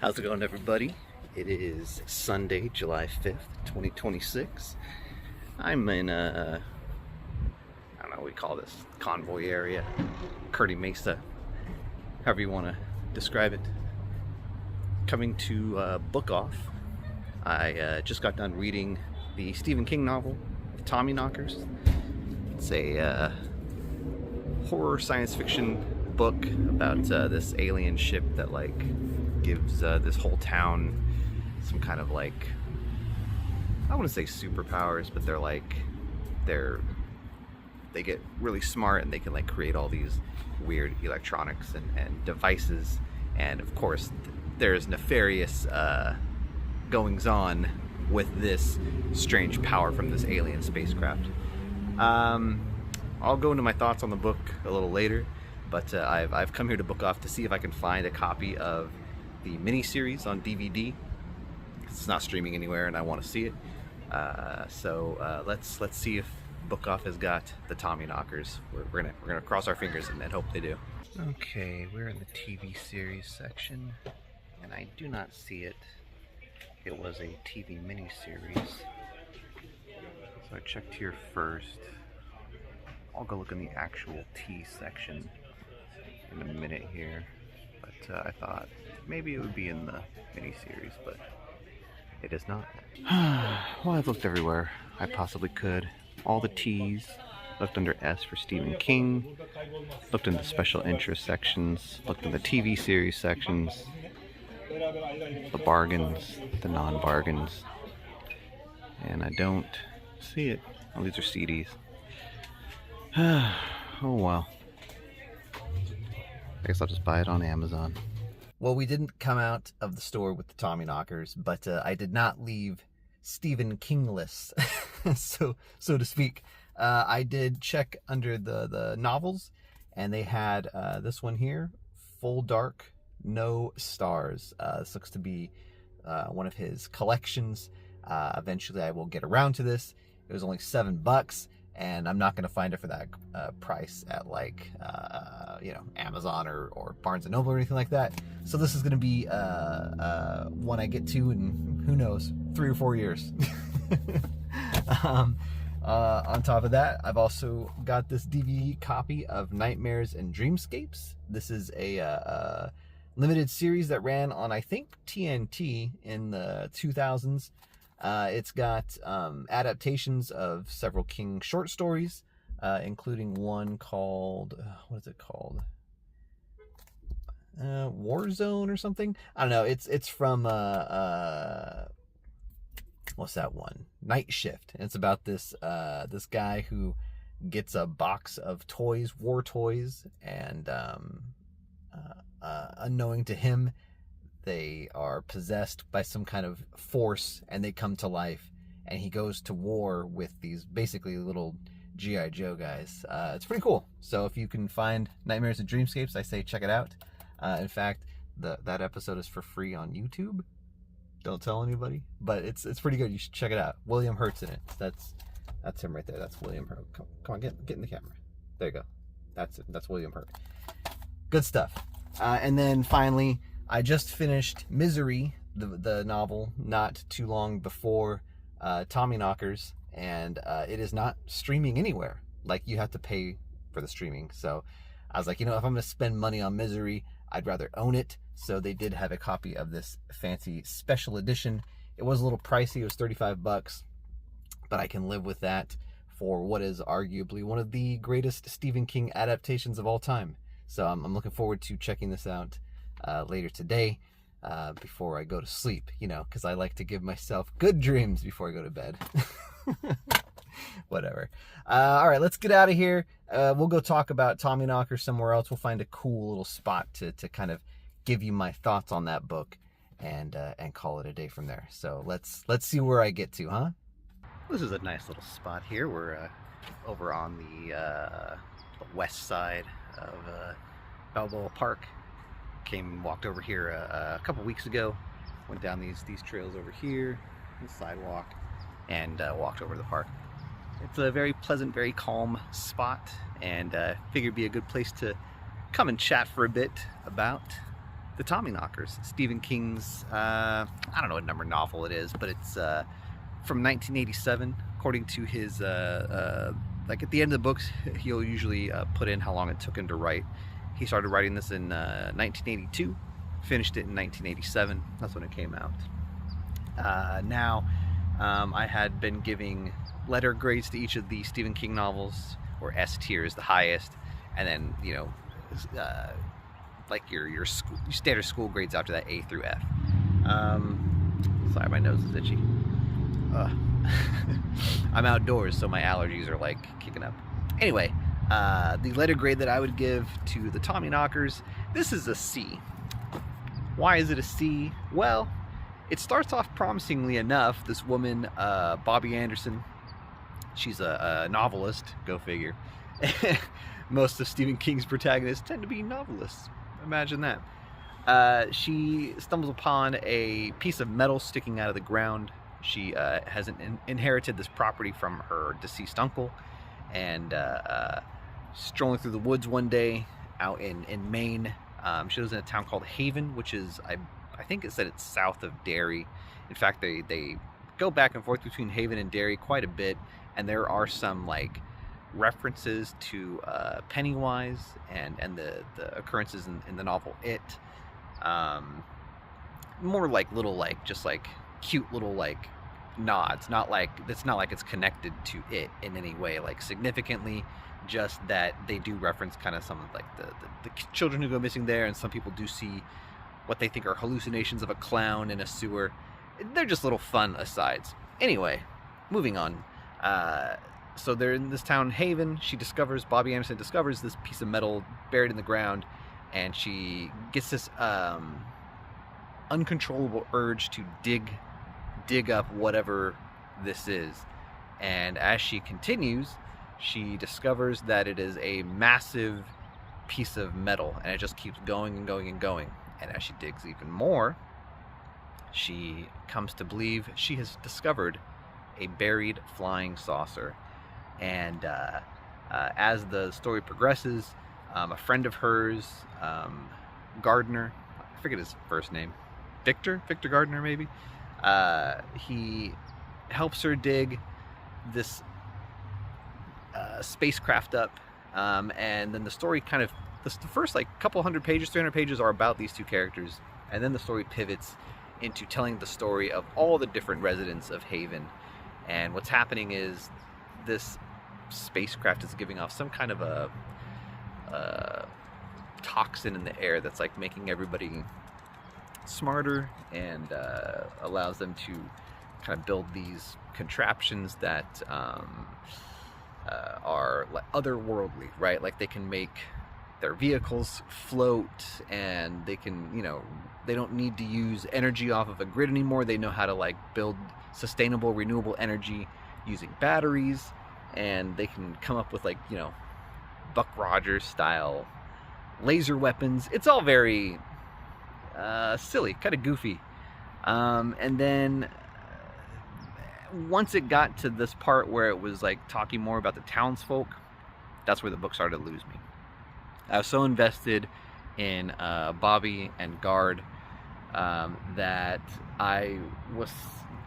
How's it going, everybody? It is Sunday, July 5th, 2026. I'm in I don't know what we call this, convoy area, Curdy Mesa, however you want to describe it. Coming to Book Off. I just got done reading the Stephen King novel, Tommyknockers. It's a horror science fiction book about this alien ship that gives this whole town some kind of I wouldn't say superpowers, but they get really smart and they can create all these weird electronics and devices, and of course there's nefarious goings on with this strange power from this alien spacecraft. I'll go into my thoughts on the book a little later, but I've come here to Book Off to see if I can find a copy of the miniseries on DVD. It's not streaming anywhere, and I want to see it. So let's see if Book Off has got the Tommyknockers. We're gonna cross our fingers and hope they do. Okay, we're in the TV series section, and I do not see it. It was a TV miniseries, so I checked here first. I'll go look in the actual T section in a minute here, but I thought maybe it would be in the miniseries, but it is not. Well, I've looked everywhere I possibly could. All the T's. Looked under S for Stephen King. Looked in the special interest sections. Looked in the TV series sections. The bargains, the non-bargains. And I don't see it. Oh, these are CDs. Oh well. I guess I'll just buy it on Amazon. Well, we didn't come out of the store with the Tommyknockers, but I did not leave Stephen Kingless, so to speak. I did check under the novels, and they had this one here, Full Dark, No Stars. This looks to be one of his collections. Eventually I will get around to this. It was only $7, and I'm not going to find it for that price at Amazon or Barnes & Noble or anything like that. So this is going to be one I get to in, who knows, 3 or 4 years. On top of that, I've also got this DVD copy of Nightmares and Dreamscapes. This is a limited series that ran on, I think, TNT in the 2000s. It's got adaptations of several King short stories, including one called, what is it called? Warzone or something? I don't know. It's from what's that one? Night Shift. And it's about this this guy who gets a box of toys, war toys, and unknowing to him, they are possessed by some kind of force and they come to life, and he goes to war with these basically little G.I. Joe guys. It's pretty cool. So if you can find Nightmares and Dreamscapes, I say check it out. In fact, that episode is for free on YouTube. Don't tell anybody, but it's pretty good. You should check it out. William Hurt's in it. That's him right there. That's William Hurt. Come on, get in the camera. There you go. That's it. That's William Hurt. Good stuff. And then finally, I just finished Misery, the novel, not too long before Tommyknockers, and it is not streaming anywhere. You have to pay for the streaming. So I was like, if I'm going to spend money on Misery, I'd rather own it. So they did have a copy of this fancy special edition. It was a little pricey. It was $35, but I can live with that for what is arguably one of the greatest Stephen King adaptations of all time. So I'm looking forward to checking this out later today before I go to sleep, because I like to give myself good dreams before I go to bed. Whatever. All right, let's get out of here. We'll go talk about Tommyknockers somewhere else. We'll find a cool little spot to kind of give you my thoughts on that book, and call it a day from there. So let's see where I get to, huh? This is a nice little spot here. We're over on the west side of Balboa Park. Came and walked over here a couple weeks ago. Went down these trails over here, the sidewalk, and walked over to the park. It's a very pleasant, very calm spot, and figured it'd be a good place to come and chat for a bit about The Tommyknockers, Stephen King's, I don't know what number novel it is, but it's from 1987, according to his, like at the end of the books, he'll usually put in how long it took him to write. He started writing this in 1982, finished it in 1987, that's when it came out. Now, I had been giving letter grades to each of the Stephen King novels, where S tier is the highest, and then, you know, like your standard school grades after that, A through F. Sorry, my nose is itchy. I'm outdoors, so my allergies are like kicking up. Anyway, the letter grade that I would give to the Tommyknockers, this is a C. Why is it a C? Well, it starts off promisingly enough. This woman, Bobby Anderson, she's a novelist, go figure. Most of Stephen King's protagonists tend to be novelists. Imagine that. She stumbles upon a piece of metal sticking out of the ground. She has inherited this property from her deceased uncle, and strolling through the woods one day out in Maine. She lives in a town called Haven, which is, I think it said it's south of Derry. In fact, they go back and forth between Haven and Derry quite a bit, and there are some like references to Pennywise and the occurrences in the novel It. More like little, like just like cute little like nods, not like it's connected to It in any way, like significantly, just that they do reference kind of some of like the children who go missing there, and some people do see what they think are hallucinations of a clown in a sewer. They're just little fun asides. Anyway, moving on. So they're in this town, Haven. Bobby Anderson discovers this piece of metal buried in the ground, and she gets this uncontrollable urge to dig up whatever this is. And as she continues, she discovers that it is a massive piece of metal, and it just keeps going and going and going. And as she digs even more, she comes to believe she has discovered a buried flying saucer. And as the story progresses, a friend of hers, Gardner, I forget his first name, Victor Gardner maybe, he helps her dig this spacecraft up, and then the story kind of, the first like couple 300 pages are about these two characters, and then the story pivots into telling the story of all the different residents of Haven. And what's happening is this spacecraft is giving off some kind of a toxin in the air that's like making everybody smarter, and allows them to kind of build these contraptions that are like otherworldly, right? Like they can make their vehicles float, and they can, you know, they don't need to use energy off of a grid anymore. They know how to like build sustainable, renewable energy using batteries, and they can come up with like, you know, Buck Rogers style laser weapons. It's all very silly, kind of goofy. And then once it got to this part where it was like talking more about the townsfolk, that's where the book started to lose me. I was so invested in Bobby and Guard that I was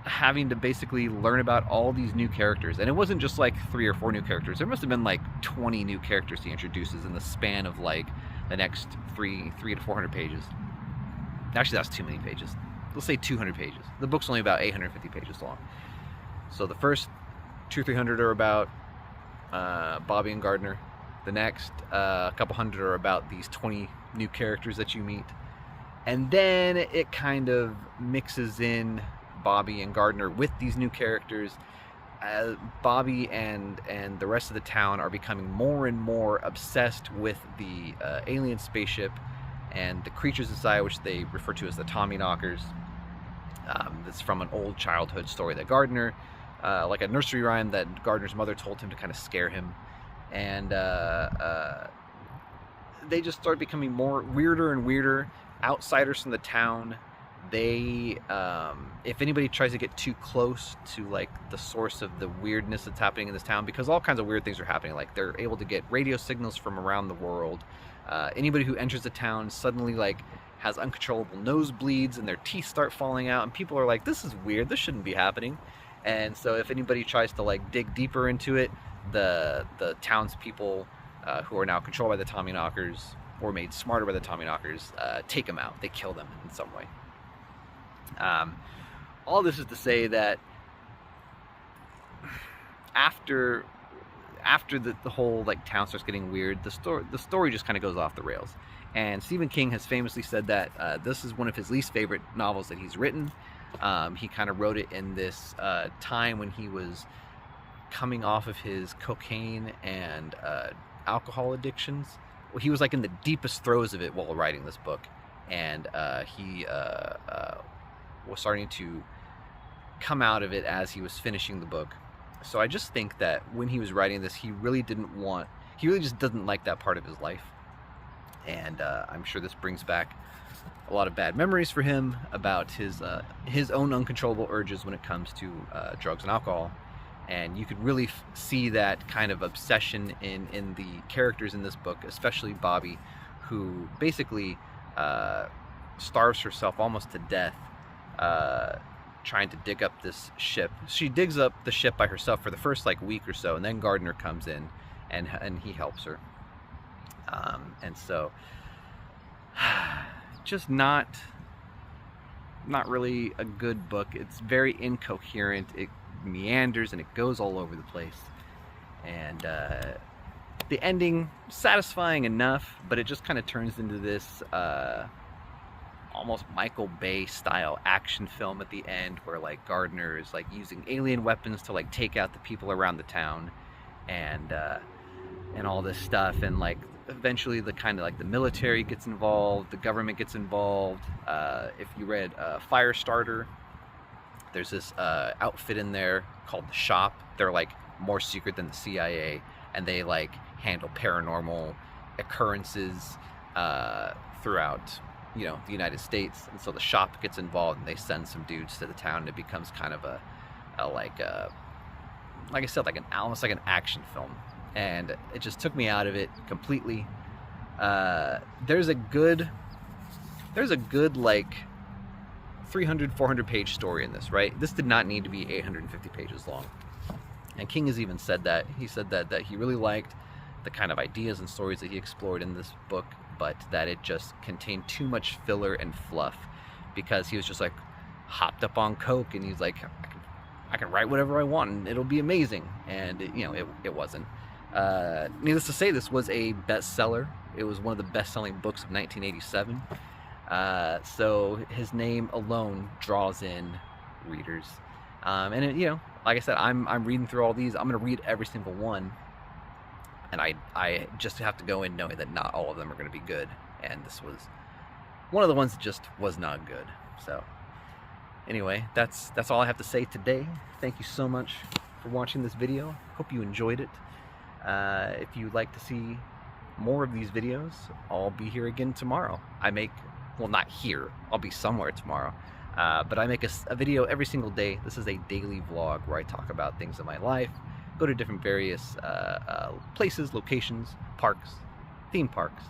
having to basically learn about all these new characters. And it wasn't just like 3 or 4 new characters. There must have been like 20 new characters he introduces in the span of like the next 300 to 400 pages. Actually, that's too many pages. Let's say 200 pages. The book's only about 850 pages long. So the first 200-300 are about Bobby and Gardner. The next couple hundred are about these 20 new characters that you meet. And then it kind of mixes in Bobby and Gardner with these new characters. Bobby and the rest of the town are becoming more and more obsessed with the alien spaceship and the creatures inside, which they refer to as the Tommyknockers. That's from an old childhood story that Gardner, like a nursery rhyme that Gardner's mother told him to kind of scare him. And they just start becoming more weirder and weirder. Outsiders from the town, they if anybody tries to get too close to like the source of the weirdness that's happening in this town, because all kinds of weird things are happening, like they're able to get radio signals from around the world, Anybody who enters the town suddenly like has uncontrollable nosebleeds and their teeth start falling out, and people are like, this is weird, this shouldn't be happening. And so if anybody tries to like dig deeper into it, the townspeople who are now controlled by the Tommyknockers or made smarter by the Tommyknockers take them out. They kill them in some way. All this is to say that after the whole like town starts getting weird, the story just kind of goes off the rails. And Stephen King has famously said that this is one of his least favorite novels that he's written. He kind of wrote it in this time when he was coming off of his cocaine and alcohol addictions. Well, he was like in the deepest throes of it while writing this book, and he was starting to come out of it as he was finishing the book. So I just think that when he was writing this, he really just doesn't like that part of his life. And I'm sure this brings back a lot of bad memories for him about his own uncontrollable urges when it comes to drugs and alcohol. And you could really see that kind of obsession in the characters in this book, especially Bobby, who basically starves herself almost to death trying to dig up this ship. She digs up the ship by herself for the first like week or so, and then Gardner comes in and he helps her. And so just not really a good book. It's very incoherent. It meanders and it goes all over the place. And the ending, satisfying enough, but it just kind of turns into this almost Michael Bay style action film at the end, where like Gardner is like using alien weapons to like take out the people around the town, and all this stuff. And like eventually the kind of like the military gets involved, the government gets involved. If you read Firestarter, there's this outfit in there called the Shop. They're like more secret than the CIA, and they like handle paranormal occurrences throughout, you know, the United States. And so the Shop gets involved, and they send some dudes to the town, and it becomes kind of a like I said, like almost like an action film. And it just took me out of it completely. There's a good like 300-400 page story in this, right? This did not need to be 850 pages long. And King has even said that. He said that he really liked the kind of ideas and stories that he explored in this book, but that it just contained too much filler and fluff, because he was just like hopped up on coke, and he's like, I can write whatever I want and it'll be amazing. And it wasn't. Needless to say, this was a bestseller. It was one of the best-selling books of 1987. So his name alone draws in readers. And it, like I said, I'm reading through all these. I'm going to read every single one, and I just have to go in knowing that not all of them are going to be good. And this was one of the ones that just was not good. So anyway, that's all I have to say today. Thank you so much for watching this video. Hope you enjoyed it. If you'd like to see more of these videos, I'll be here again tomorrow. Well, not here, I'll be somewhere tomorrow. But I make a video every single day. This is a daily vlog where I talk about things in my life, go to different various places, locations, parks, theme parks,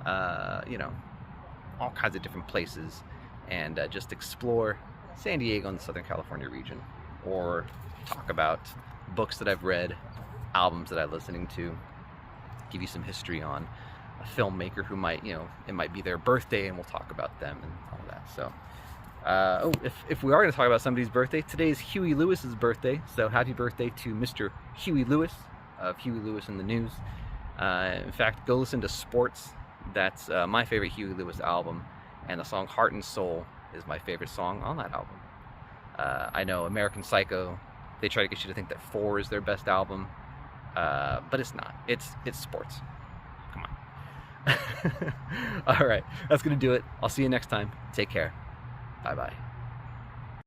all kinds of different places, and just explore San Diego and the Southern California region, or talk about books that I've read, albums that I'm listening to, give you some history on a filmmaker who might, it might be their birthday, and we'll talk about them and all that. So, if we are going to talk about somebody's birthday, today is Huey Lewis's birthday, so happy birthday to Mr. Huey Lewis of Huey Lewis in the News. In fact, go listen to Sports. That's my favorite Huey Lewis album, and the song Heart and Soul is my favorite song on that album. I know American Psycho, they try to get you to think that 4 is their best album, but it's not. It's Sports. Come on. All right, that's going to do it. I'll see you next time. Take care. Bye-bye.